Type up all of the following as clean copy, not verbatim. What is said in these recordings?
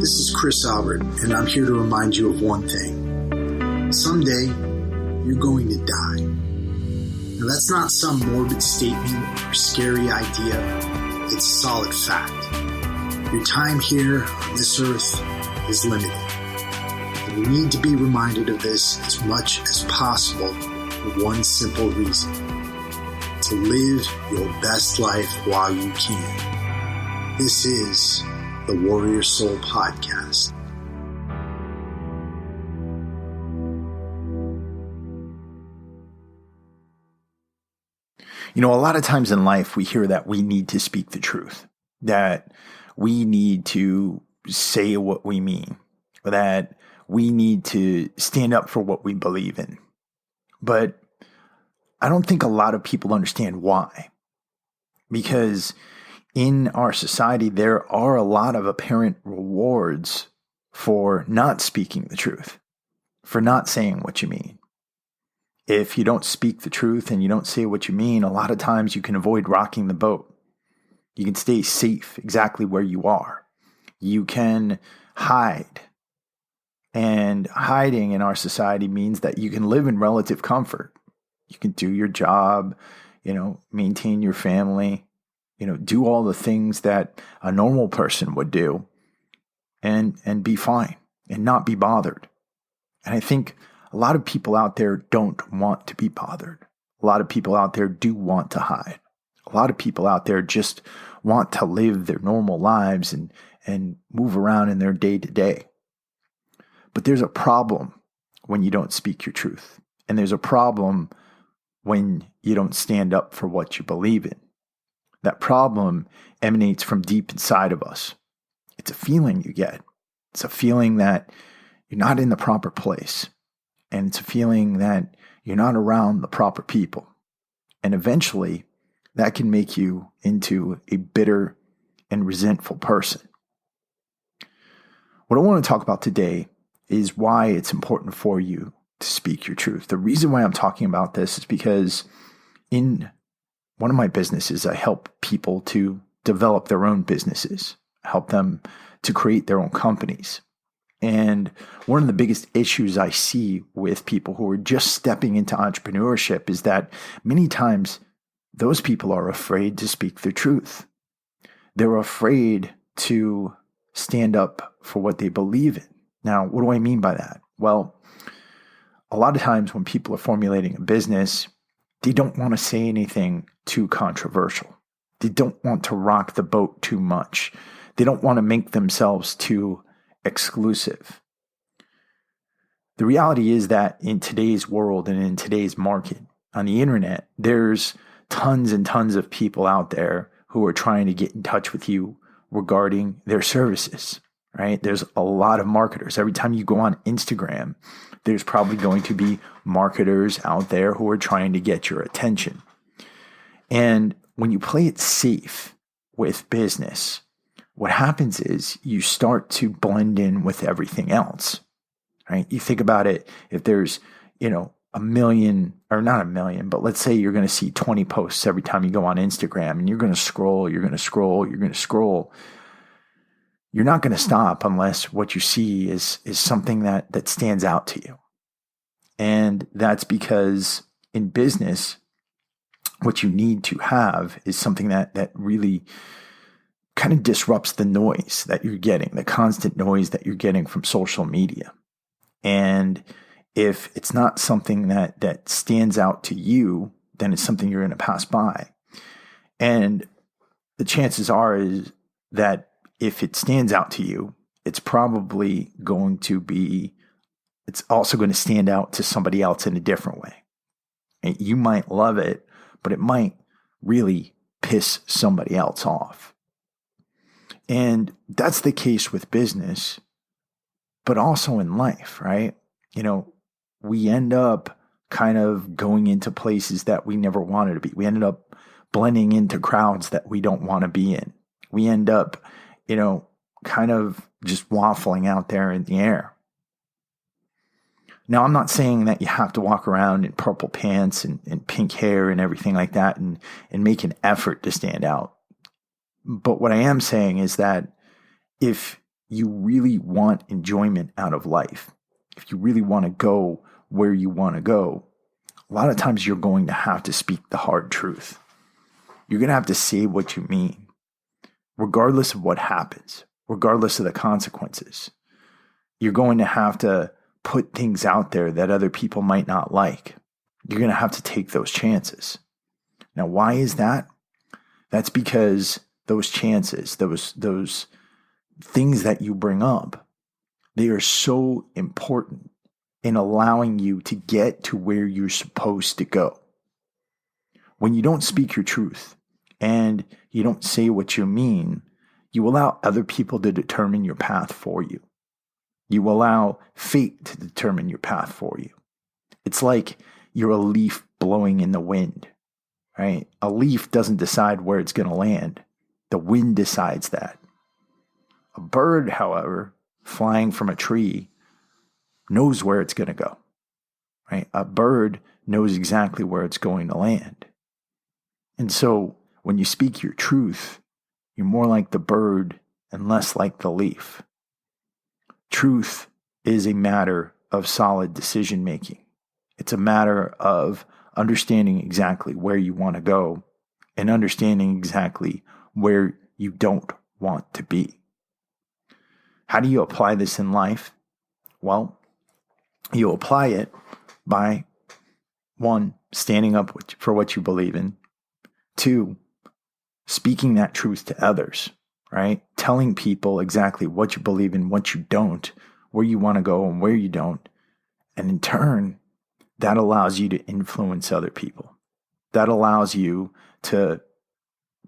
This is Chris Albert, and I'm here to remind you of one thing. Someday, you're going to die. Now, that's not some morbid statement or scary idea. It's solid fact. Your time here on this earth is limited. And you need to be reminded of this as much as possible for one simple reason. To live your best life while you can. This is the Warrior Soul Podcast. You know, a lot of times in life, we hear that we need to speak the truth, that we need to say what we mean, that we need to stand up for what we believe in. But I don't think a lot of people understand why. Because in our society, there are a lot of apparent rewards for not speaking the truth, for not saying what you mean. If you don't speak the truth and you don't say what you mean, a lot of times you can avoid rocking the boat. You can stay safe exactly where you are. You can hide. And hiding in our society means that you can live in relative comfort. You can do your job, maintain your family, do all the things that a normal person would do and be fine and not be bothered. And I think a lot of people out there don't want to be bothered. A lot of people out there do want to hide. A lot of people out there just want to live their normal lives and move around in their day to day. But there's a problem when you don't speak your truth. And there's a problem when you don't stand up for what you believe in. That problem emanates from deep inside of us. It's a feeling you get. It's a feeling that you're not in the proper place. And it's a feeling that you're not around the proper people. And eventually, that can make you into a bitter and resentful person. What I want to talk about today is why it's important for you to speak your truth. The reason why I'm talking about this is because in one of my businesses, I help people to develop their own businesses, help them to create their own companies. And one of the biggest issues I see with people who are just stepping into entrepreneurship is that many times those people are afraid to speak the truth. They're afraid to stand up for what they believe in. Now, what do I mean by that? Well, a lot of times when people are formulating a business, they don't want to say anything too controversial. They don't want to rock the boat too much. They don't want to make themselves too exclusive. The reality is that in today's world and in today's market, on the internet, there's tons and tons of people out there who are trying to get in touch with you regarding their services, right? There's a lot of marketers. Every time you go on Instagram, there's probably going to be marketers out there who are trying to get your attention. And when you play it safe with business, what happens is you start to blend in with everything else, right? You think about it, if there's, a million, or not a million, but let's say you're going to see 20 posts every time you go on Instagram and you're going to scroll, you're not going to stop unless what you see is something that stands out to you. And that's because in business, what you need to have is something that really kind of disrupts the noise that you're getting, the constant noise that you're getting from social media. And if it's not something that stands out to you, then it's something you're going to pass by. And the chances are is that if it stands out to you, it's probably going to be, it's also going to stand out to somebody else in a different way. And you might love it, but it might really piss somebody else off. And that's the case with business, but also in life, right? We end up kind of going into places that we never wanted to be. We ended up blending into crowds that we don't want to be in. We end up, kind of just waffling out there in the air. Now, I'm not saying that you have to walk around in purple pants and pink hair and everything like that and make an effort to stand out. But what I am saying is that if you really want enjoyment out of life, if you really want to go where you want to go, a lot of times you're going to have to speak the hard truth. You're going to have to say what you mean, regardless of what happens, regardless of the consequences. You're going to have to put things out there that other people might not like. You're going to have to take those chances. Now, why is that? That's because those chances, those things that you bring up, they are so important in allowing you to get to where you're supposed to go. When you don't speak your truth and you don't say what you mean, you allow other people to determine your path for you. You allow fate to determine your path for you. It's like you're a leaf blowing in the wind, right? A leaf doesn't decide where it's going to land. The wind decides that. A bird, however, flying from a tree, knows where it's going to go, right? A bird knows exactly where it's going to land. And so when you speak your truth, you're more like the bird and less like the leaf. Truth is a matter of solid decision making. It's a matter of understanding exactly where you want to go and understanding exactly where you don't want to be. How do you apply this in life? Well, you apply it by, 1, standing up for what you believe in. 2, speaking that truth to others, right? Telling people exactly what you believe in, what you don't, where you want to go and where you don't. And in turn, that allows you to influence other people. That allows you to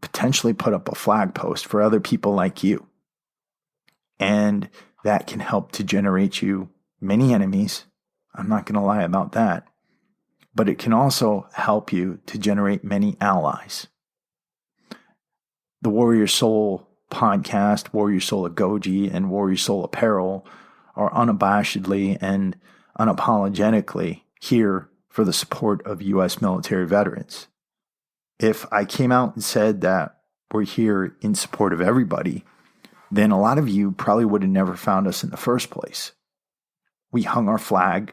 potentially put up a flag post for other people like you. And that can help to generate you many enemies. I'm not going to lie about that. But it can also help you to generate many allies. The Warrior Soul podcast, Warrior Soul Agoge, and Warrior Soul Apparel are unabashedly and unapologetically here for the support of U.S. military veterans. If I came out and said that we're here in support of everybody, then a lot of you probably would have never found us in the first place. We hung our flag.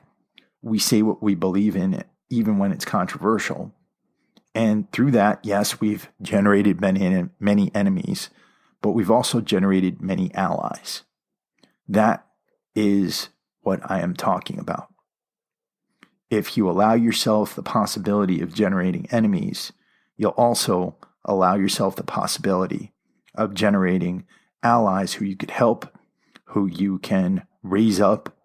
We say what we believe in, even when it's controversial. And through that, yes, we've generated many enemies, but we've also generated many allies. That is what I am talking about. If you allow yourself the possibility of generating enemies, you'll also allow yourself the possibility of generating allies who you could help, who you can raise up,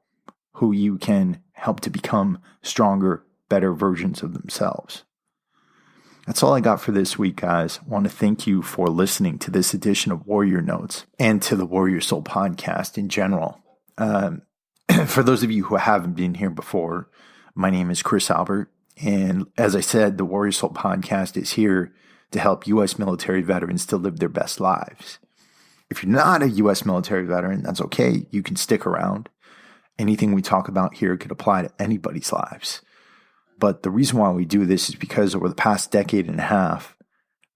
who you can help to become stronger, better versions of themselves. That's all I got for this week, guys. I want to thank you for listening to this edition of Warrior Notes and to the Warrior Soul podcast in general. For those of you who haven't been here before, my name is Chris Albert. And as I said, the Warrior Soul podcast is here to help U.S. military veterans to live their best lives. If you're not a U.S. military veteran, that's okay. You can stick around. Anything we talk about here could apply to anybody's lives. But the reason why we do this is because over the past decade and a half,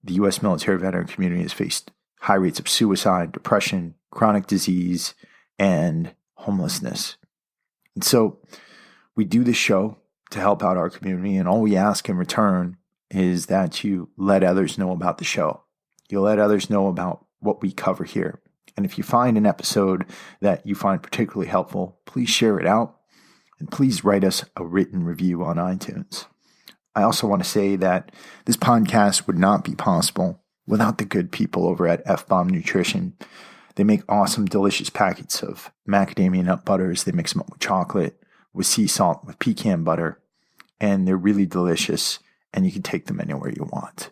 the U.S. military veteran community has faced high rates of suicide, depression, chronic disease, and homelessness. And so we do this show to help out our community, and all we ask in return is that you let others know about the show. You let others know about what we cover here. And if you find an episode that you find particularly helpful, please share it out. And please write us a written review on iTunes. I also want to say that this podcast would not be possible without the good people over at F-Bomb Nutrition. They make awesome, delicious packets of macadamia nut butters. They mix them up with chocolate, with sea salt, with pecan butter. And they're really delicious, and you can take them anywhere you want.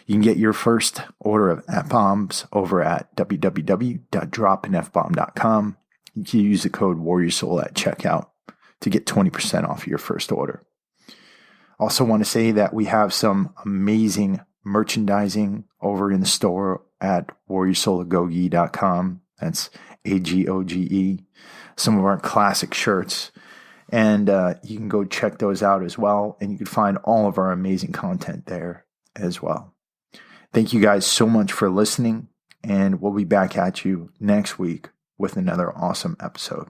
You can get your first order of F-Bombs over at www.dropinfbomb.com. You can use the code WarriorSoul at checkout to get 20% off your first order. Also want to say that we have some amazing merchandising over in the store at warriorsoulagoge.com. That's AGOGE. Some of our classic shirts. And you can go check those out as well. And you can find all of our amazing content there as well. Thank you guys so much for listening. And we'll be back at you next week with another awesome episode.